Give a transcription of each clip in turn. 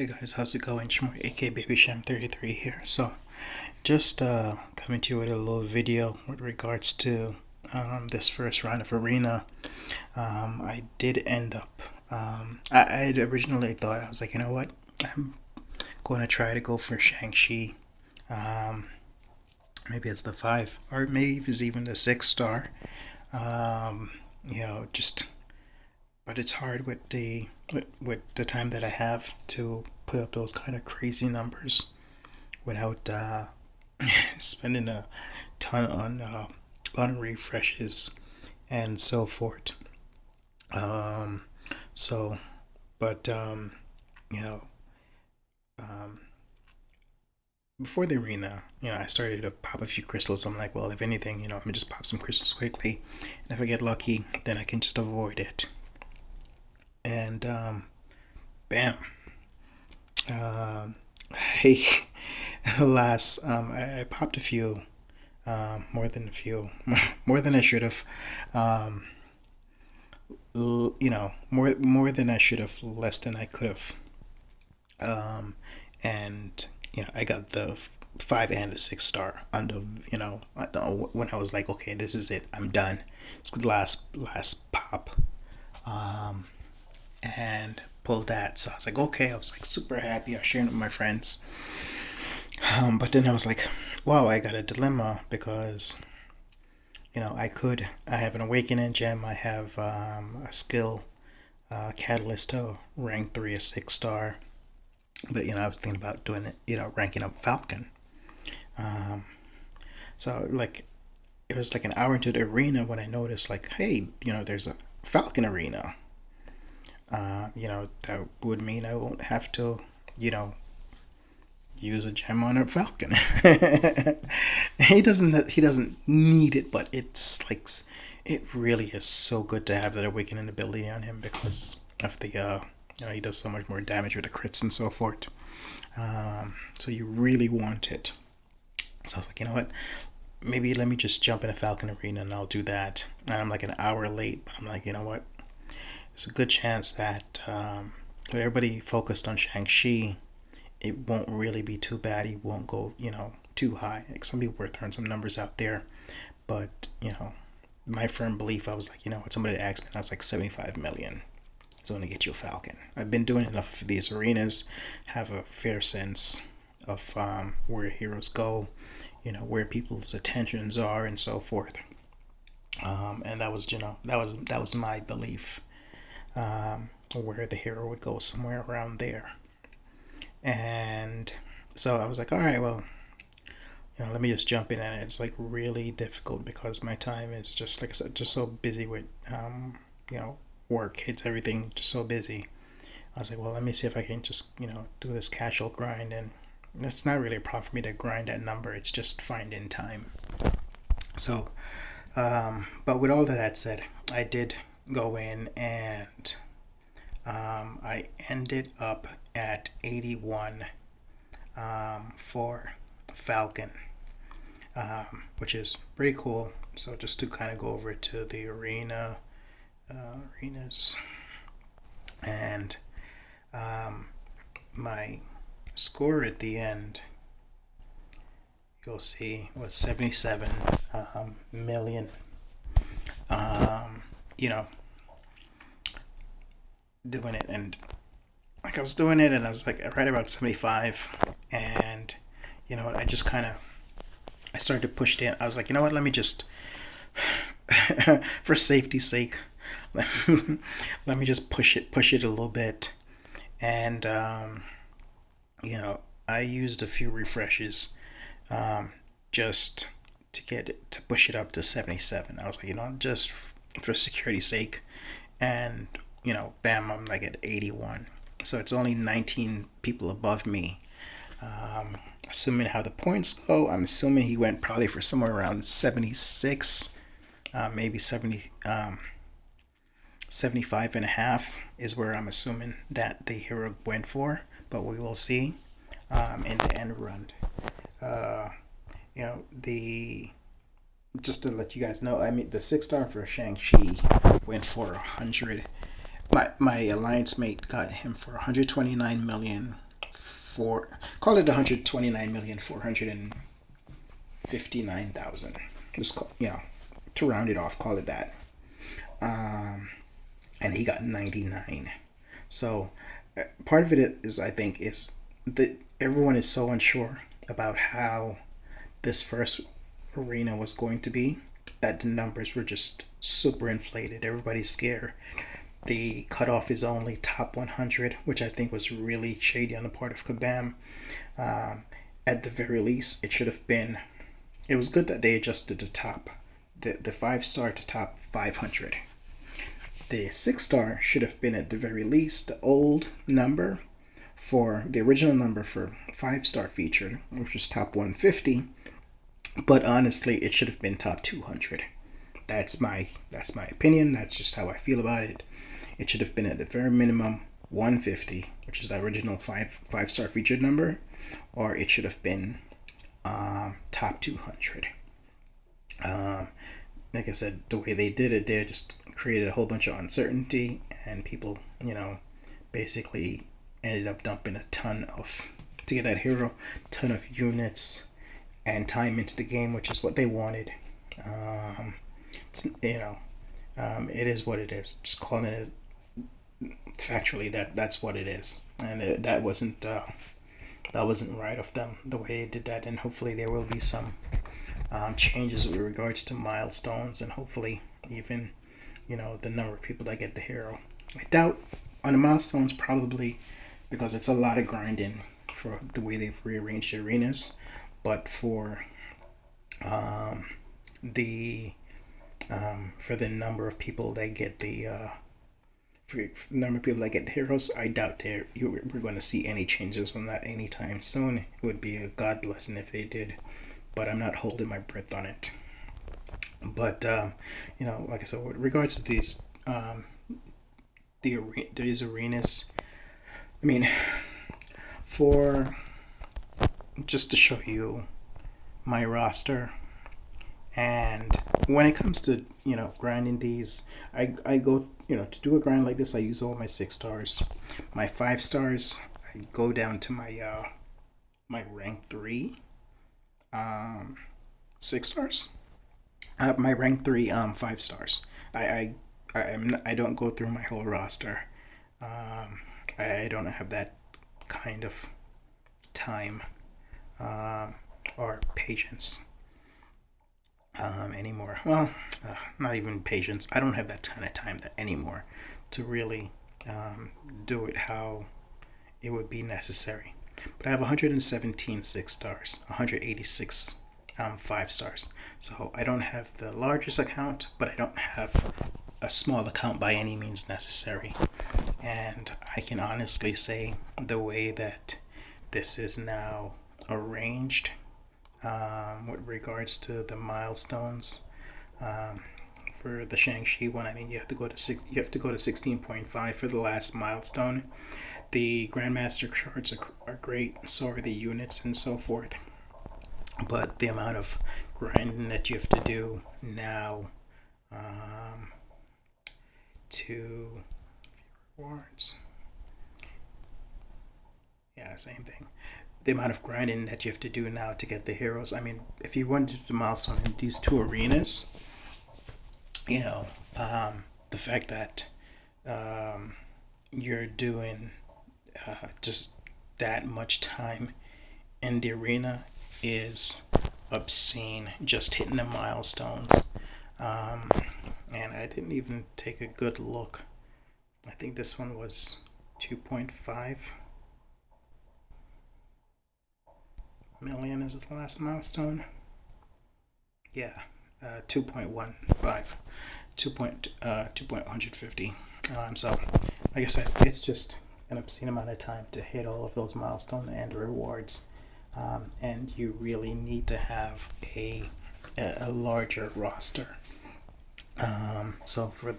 Hey guys, how's it going? Shmoy, aka Baby Sham 33 here. So, just coming to you with a little video with regards to this first round of arena. I did end up. I had originally thought I was like, you know what? I'm going to try to go for Shang-Chi. Um, Maybe it's the five, or maybe it's even the 6 star. Um, just but it's hard with the time that I have to put up those kind of crazy numbers without spending a ton on refreshes and so forth. Um, so, but you know, um, before the arena, I started to pop a few crystals. I'm like, well, if anything, I'm gonna just pop some crystals quickly, and if I get lucky, then I can just avoid it. And bam, hey, alas, I popped a few, more than a few, more than I should have. Um, more than I should have, less than I could have. And I got the five and the 6 star on the when I was like, okay, this is it, I'm done. It's the last pop. Um, and pulled that. So I was like, okay, I was like super happy. I was sharing it with my friends. But then I was like, wow, I got a dilemma because I have an awakening gem, I have a skill catalyst to rank 3 a 6 star. But I was thinking about doing it, ranking up Falcon. Um, so like it was like an hour into the arena when I noticed like, hey, there's a Falcon arena. That would mean I won't have to, you know, use a gem on a Falcon. He doesn't need it, but it's like it really is so good to have that awakening ability on him because of the he does so much more damage with the crits and so forth. So you really want it. So I was like, you know what? Maybe let me just jump in a Falcon arena and I'll do that. And I'm like an hour late, but I'm like, you know what? There's a good chance that with everybody focused on Shang-Chi, it won't really be too bad. He won't go, too high. Like some people were throwing some numbers out there, but my firm belief, I was like, what somebody asked me, and I was like 75 million. It's going to get you a Falcon. I've been doing enough of these arenas, have a fair sense of where heroes go, where people's attentions are, and so forth. And that was, that was my belief, where the hero would go somewhere around there. And so I was like, all right, well, let me just jump in. And it's like really difficult because my time is just, like I said, just so busy with, work, kids, everything, just so busy. I was like, well, let me see if I can just, do this casual grind. And it's not really a problem for me to grind that number. It's just finding time. So, but with all of that said, I did go in and I ended up at 81 for Falcon, which is pretty cool. So just to kind of go over to the arenas, and my score at the end, you'll see, was 77 million. You know, doing it, and like I was doing it and I was like right about 75, and I just kind of, I started to push it in. I was like, you know what, let me just for safety's sake, let, let me just push it a little bit. And I used a few refreshes, just to get it, to push it up to 77. I was like, just for security's sake. And bam, I'm like at 81. So it's only 19 people above me. Assuming how the points go, I'm assuming he went probably for somewhere around 76, maybe 70, 75 and a half is where I'm assuming that the hero went for. But we will see in the end run. Uh, the just to let you guys know, I mean, the 6 star for Shang-Chi went for 100. My alliance mate got him for 129 million. four, call it 129,459,000. Just call, to round it off, call it that. And he got 99. So part of it is, I think, is that everyone is so unsure about how this first arena was going to be that the numbers were just super inflated. Everybody's scared. The cutoff is only top 100, which I think was really shady on the part of Kabam. At the very least, it should have been. It was good that they adjusted the top, the 5-star to top 500. The 6-star should have been at the very least the old number for the original number for 5-star featured, which was top 150. But honestly, it should have been top 200. That's my opinion. That's just how I feel about it. It should have been at the very minimum 150, which is the original 5-star featured number, or it should have been top 200. Like I said, the way they did it, they just created a whole bunch of uncertainty, and people, basically ended up dumping a ton to get that hero, ton of units and time into the game, which is what they wanted. It is what it is. Just calling it factually, that's what it is, and that wasn't right of them the way they did that. And hopefully there will be some changes with regards to milestones, and hopefully even the number of people that get the hero. I doubt on the milestones, probably, because it's a lot of grinding for the way they've rearranged the arenas. But for the number of people that get the heroes, I doubt we're going to see any changes on that anytime soon. It would be a god blessing if they did, but I'm not holding my breath on it. But like I said, with regards to these these arenas, I mean, for just to show you my roster, and when it comes to grinding these, I go to do a grind like this, I use all my 6-stars. My 5-stars, I go down to my my rank 3 6-stars. My rank 3 5-stars. I don't go through my whole roster. I don't have that kind of time or patience anymore. Well, not even patience. I don't have that ton of time anymore to really do it how it would be necessary. But I have 117 6-stars, 186 5-stars. So I don't have the largest account, but I don't have a small account by any means necessary. And I can honestly say the way that this is now arranged with regards to the milestones for the Shang-Chi one, I mean, you have to go to 16.5 for the last milestone. The Grandmaster cards are great, so are the units and so forth. But the amount of grinding that you have to do now to rewards, yeah, same thing. The amount of grinding that you have to do now to get the heroes. I mean, if you wanted to do the milestone in these 2 arenas, the fact that you're doing just that much time in the arena is obscene, just hitting the milestones. And I didn't even take a good look. I think this one was 2.5 million is the last milestone. Yeah, 2.15, 2.150. So, like I said, it's just an obscene amount of time to hit all of those milestones and rewards. And you really need to have a larger roster. So for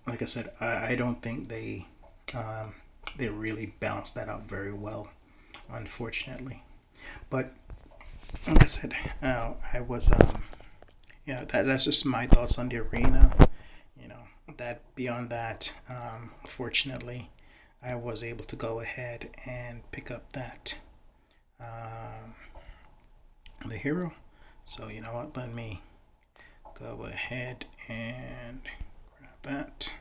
like I said, I don't think they really balanced that out very well, unfortunately. But like I said, I was that's just my thoughts on the arena. That beyond that, fortunately, I was able to go ahead and pick up that the hero. So you know what? Let me go ahead and grab that,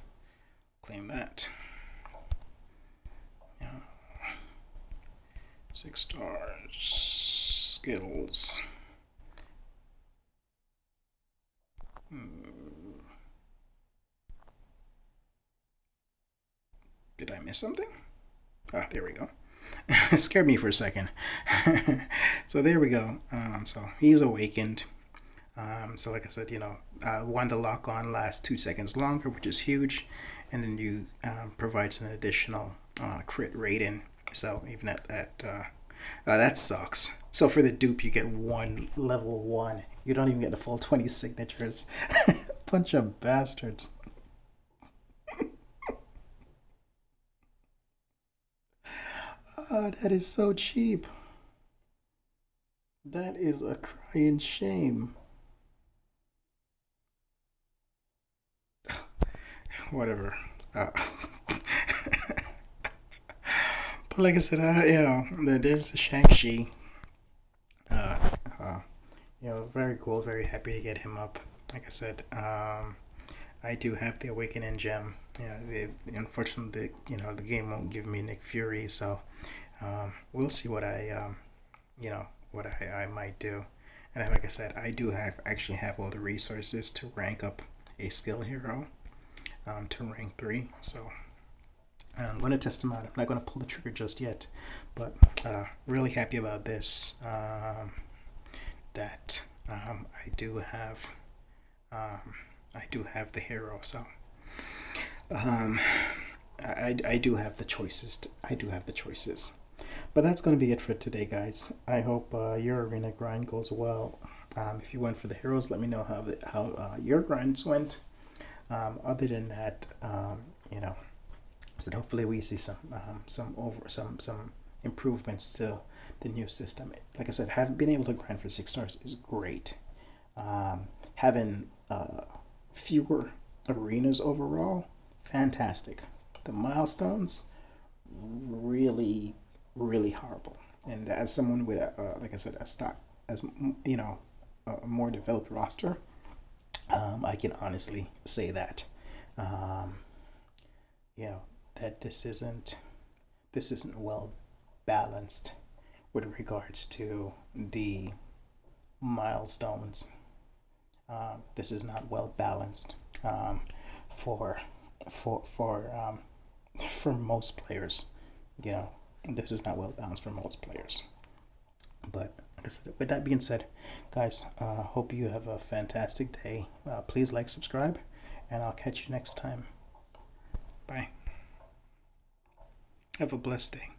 claim that. 6 stars, skills. Did I miss something? Ah, there we go. Scared me for a second. So there we go. So he's awakened. So like I said, one the lock on lasts 2 seconds longer, which is huge, and then you provides an additional crit rating. So even that sucks. So for the dupe, you get one level 1. You don't even get the full 20 signatures. Bunch of bastards. Oh, that is so cheap. That is a crying shame. Whatever. But like I said, there's the Shang-Chi. Uh, uh, very cool. Very happy to get him up. Like I said, I do have the Awakening gem. Unfortunately, the game won't give me Nick Fury, so we'll see what I might do. And like I said, I do actually have all the resources to rank up a skill hero to rank 3. So I'm going to test them out. I'm not going to pull the trigger just yet, but really happy about this. That I do have the hero. So I do have the choices. I do have the choices. But that's going to be it for today, guys. I hope your arena grind goes well. If you went for the heroes, let me know how your grinds went. Other than that, so hopefully we see some improvements to the new system. Like I said, having been able to grind for 6 stars is great. Having fewer arenas overall, fantastic. The milestones, really, really horrible. And as someone with like I said, a more developed roster, I can honestly say that, that this isn't well balanced with regards to the milestones. This is not well balanced for for most players. This is not well balanced for most players. But with that being said, guys, hope you have a fantastic day. Please like, subscribe, and I'll catch you next time. Bye. Have a blessed day.